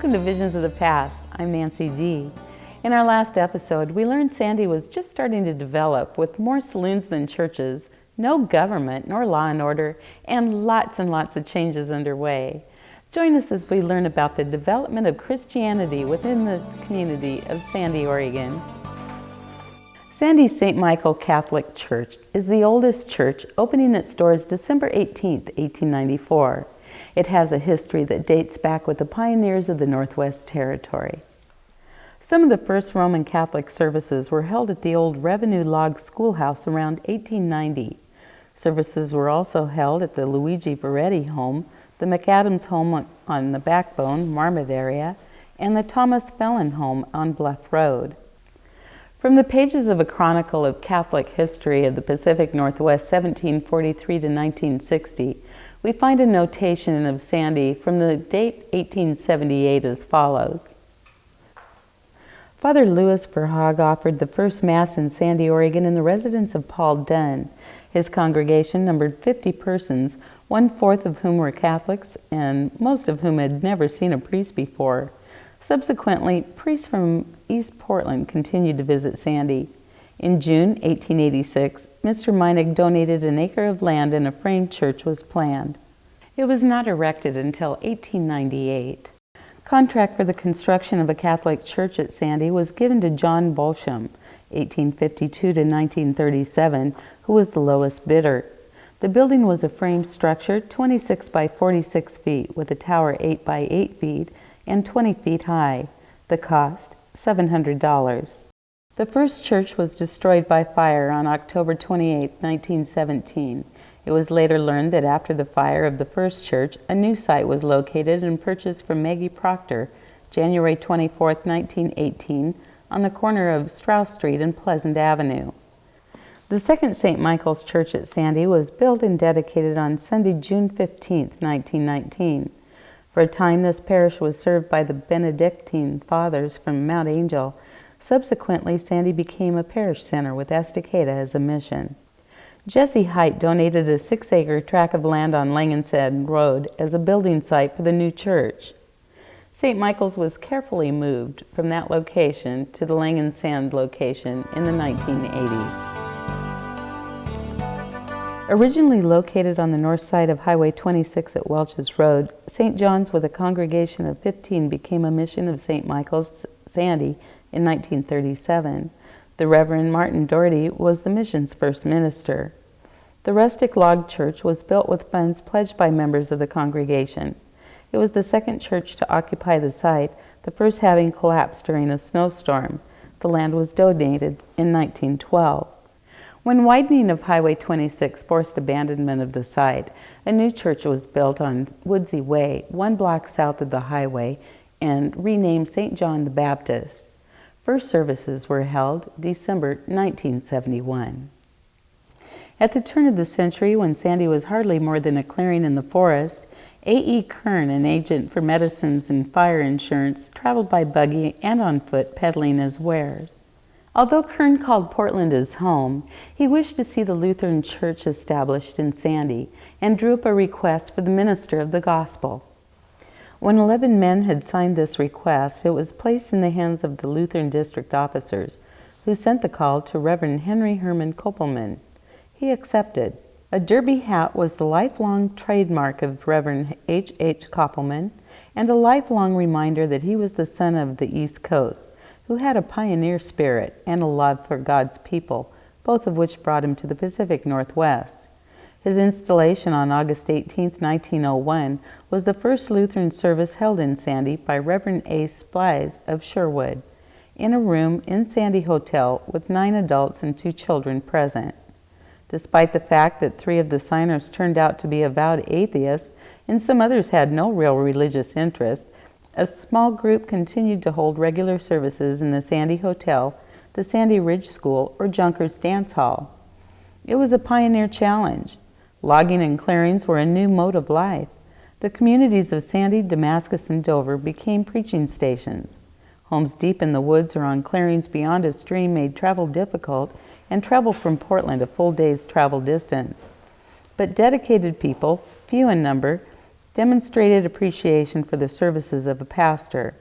Welcome to Visions of the Past. I'm Nancy D. In our last episode, we learned Sandy was just starting to develop with more saloons than churches, no government nor law and order, and lots of changes underway. Join us as we learn about the development of Christianity within the community of Sandy, Oregon. Sandy St. Michael Catholic Church is the oldest church, opening its doors December 18, 1894. It has a history that dates back with the pioneers of the Northwest Territory. Some of the first Roman Catholic services were held at the old Revenue Log Schoolhouse around 1890. Services were also held at the Luigi Veretti home, the McAdams home on the Backbone, Marmot area, and the Thomas Felon home on Bluff Road. From the pages of a chronicle of Catholic history of the Pacific Northwest 1743 to 1960, we find a notation of Sandy from the date 1878 as follows. Father Louis Verhaag offered the first Mass in Sandy, Oregon in the residence of Paul Dunn. His congregation numbered 50 persons, 1/4 of whom were Catholics and most of whom had never seen a priest before. Subsequently, priests from East Portland continued to visit Sandy. In June 1886, Mr. Meinig donated an acre of land and a frame church was planned. It was not erected until 1898. Contract for the construction of a Catholic church at Sandy was given to John Bolsham, 1852 to 1937, who was the lowest bidder. The building was a frame structure 26 by 46 feet with a tower 8 by 8 feet and 20 feet high. The cost, $700. The first church was destroyed by fire on October 28, 1917. It was later learned that after the fire of the first church, a new site was located and purchased from Maggie Proctor, January 24, 1918, on the corner of Strauss Street and Pleasant Avenue. The second St. Michael's Church at Sandy was built and dedicated on Sunday, June 15, 1919. For a time, this parish was served by the Benedictine Fathers from Mount Angel. Subsequently, Sandy became a parish center with Estacada as a mission. Jesse Height donated a 6-acre tract of land on Langens End Road as a building site for the new church. St. Michael's was carefully moved from that location to the Langens End location in the 1980s. Originally located on the north side of Highway 26 at Welch's Road, St. John's with a congregation of 15 became a mission of St. Michael's, Sandy, in 1937. The Reverend Martin Doherty was the mission's first minister. The rustic log church was built with funds pledged by members of the congregation. It was the second church to occupy the site, the first having collapsed during a snowstorm. The land was donated in 1912. When widening of Highway 26 forced abandonment of the site, a new church was built on Woodsy Way, 1 block south of the highway, and renamed St. John the Baptist. First services were held December 1971. At the turn of the century, when Sandy was hardly more than a clearing in the forest, A.E. Kern, an agent for medicines and fire insurance, traveled by buggy and on foot peddling his wares. Although Kern called Portland his home, he wished to see the Lutheran Church established in Sandy and drew up a request for the minister of the gospel. When 11 men had signed this request, it was placed in the hands of the Lutheran district officers, who sent the call to Reverend Henry Herman Koppelman. He accepted. A derby hat was the lifelong trademark of Reverend H. H. Koppelman, and a lifelong reminder that he was the son of the East Coast, who had a pioneer spirit and a love for God's people, both of which brought him to the Pacific Northwest. His installation on August 18, 1901, was the first Lutheran service held in Sandy by Reverend A. Splies of Sherwood, in a room in Sandy Hotel with 9 adults and 2 children present. Despite the fact that 3 of the signers turned out to be avowed atheists and some others had no real religious interest, a small group continued to hold regular services in the Sandy Hotel, the Sandy Ridge School, or Junkers Dance Hall. It was a pioneer challenge. Logging and clearings were a new mode of life. The communities of Sandy, Damascus, and Dover became preaching stations. Homes deep in the woods or on clearings beyond a stream made travel difficult, and travel from Portland a full day's travel distance. But dedicated people, few in number, demonstrated appreciation for the services of a pastor.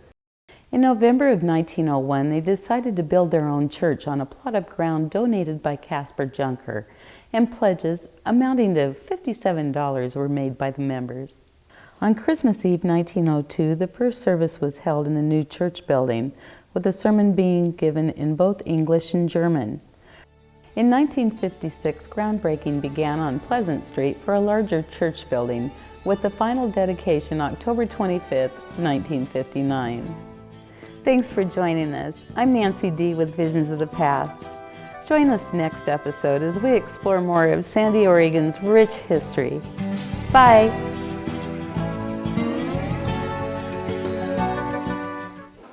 In November of 1901, they decided to build their own church on a plot of ground donated by Caspar Junker, and pledges amounting to $57 were made by the members. On Christmas Eve 1902, the first service was held in the new church building, with a sermon being given in both English and German. In 1956, groundbreaking began on Pleasant Street for a larger church building, with the final dedication October 25, 1959. Thanks for joining us. I'm Nancy D. with Visions of the Past. Join us next episode as we explore more of Sandy, Oregon's rich history. Bye!